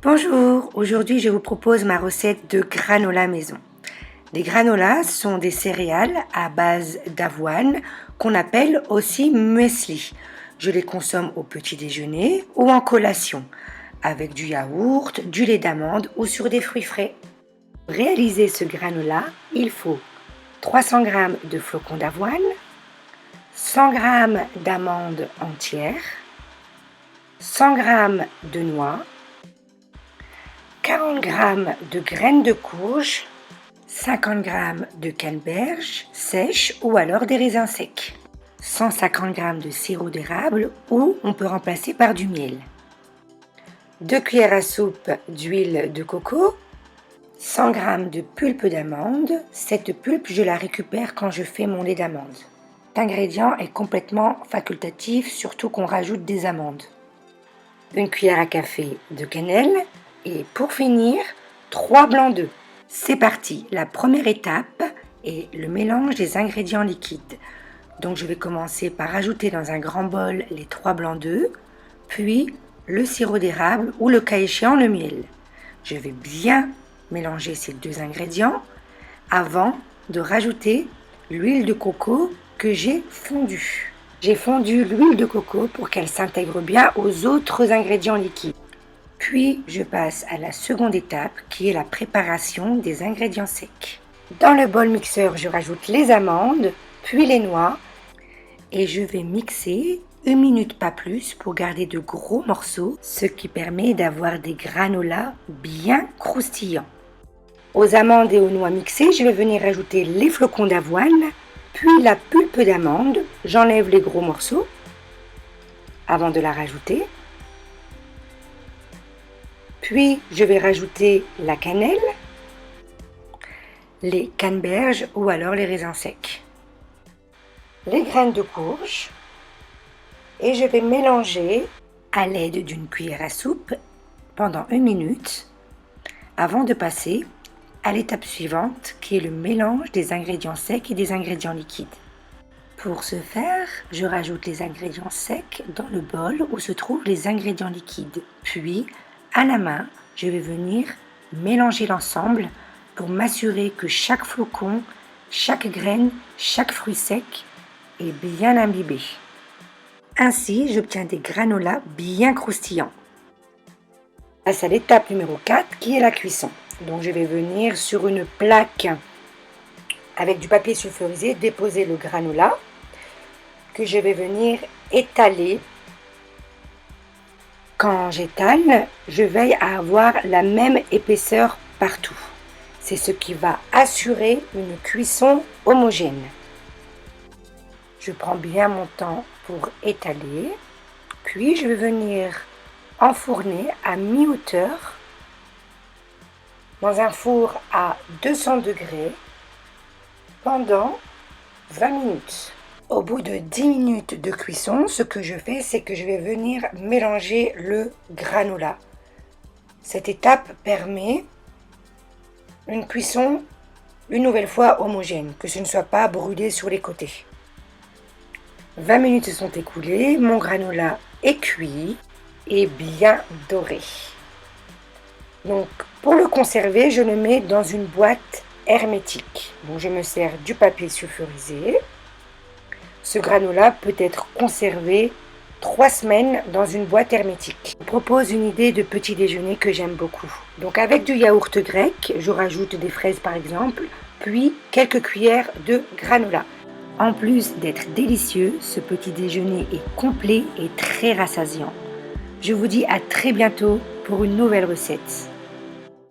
Bonjour, aujourd'hui je vous propose ma recette de granola maison. Les granolas sont des céréales à base d'avoine qu'on appelle aussi muesli. Je les consomme au petit déjeuner ou en collation, avec du yaourt, du lait d'amande ou sur des fruits frais. Pour réaliser ce granola, il faut 300 g de flocons d'avoine, 100 g d'amandes entières, 100 g de noix, 40 g de graines de courge, 50 g de canneberge sèche ou alors des raisins secs, 150 g de sirop d'érable ou on peut remplacer par du miel, 2 cuillères à soupe d'huile de coco, 100 g de pulpe d'amande. Cette pulpe, je la récupère quand je fais mon lait d'amande. L'ingrédient est complètement facultatif, surtout qu'on rajoute des amandes. 1 cuillère à café de cannelle. Et pour finir, 3 blancs d'œufs. C'est parti, la première étape est le mélange des ingrédients liquides. Donc je vais commencer par ajouter dans un grand bol les 3 blancs d'œufs, puis le sirop d'érable ou le cas échéant le miel. Je vais bien mélanger ces deux ingrédients avant de rajouter l'huile de coco que j'ai fondue. J'ai fondu l'huile de coco pour qu'elle s'intègre bien aux autres ingrédients liquides. Puis, je passe à la seconde étape qui est la préparation des ingrédients secs. Dans le bol mixeur, je rajoute les amandes, puis les noix et je vais mixer 1 minute pas plus pour garder de gros morceaux, ce qui permet d'avoir des granolas bien croustillants. Aux amandes et aux noix mixées, je vais venir ajouter les flocons d'avoine, puis la pulpe d'amande. J'enlève les gros morceaux avant de la rajouter. Puis, je vais rajouter la cannelle, les canneberges ou alors les raisins secs, les graines de courge et je vais mélanger à l'aide d'une cuillère à soupe pendant 1 minute avant de passer à l'étape suivante qui est le mélange des ingrédients secs et des ingrédients liquides. Pour ce faire, je rajoute les ingrédients secs dans le bol où se trouvent les ingrédients liquides. Puis, à la main, je vais venir mélanger l'ensemble pour m'assurer que chaque flocon, chaque graine, chaque fruit sec est bien imbibé. Ainsi, j'obtiens des granolas bien croustillants. Passe à l'étape numéro 4 qui est la cuisson. Donc je vais venir sur une plaque avec du papier sulfurisé déposer le granola que je vais venir étaler. Quand j'étale, je veille à avoir la même épaisseur partout. C'est ce qui va assurer une cuisson homogène. Je prends bien mon temps pour étaler, puis je vais venir enfourner à mi-hauteur dans un four à 200 degrés pendant 20 minutes. Au bout de 10 minutes de cuisson, ce que je fais, c'est que je vais venir mélanger le granola. Cette étape permet une cuisson une nouvelle fois homogène, que ce ne soit pas brûlé sur les côtés. 20 minutes se sont écoulées, mon granola est cuit et bien doré. Donc, pour le conserver, je le mets dans une boîte hermétique. Donc, je me sers du papier sulfurisé. Ce granola peut être conservé 3 semaines dans une boîte hermétique. Je vous propose une idée de petit déjeuner que j'aime beaucoup. Donc avec du yaourt grec, je rajoute des fraises par exemple, puis quelques cuillères de granola. En plus d'être délicieux, ce petit déjeuner est complet et très rassasiant. Je vous dis à très bientôt pour une nouvelle recette.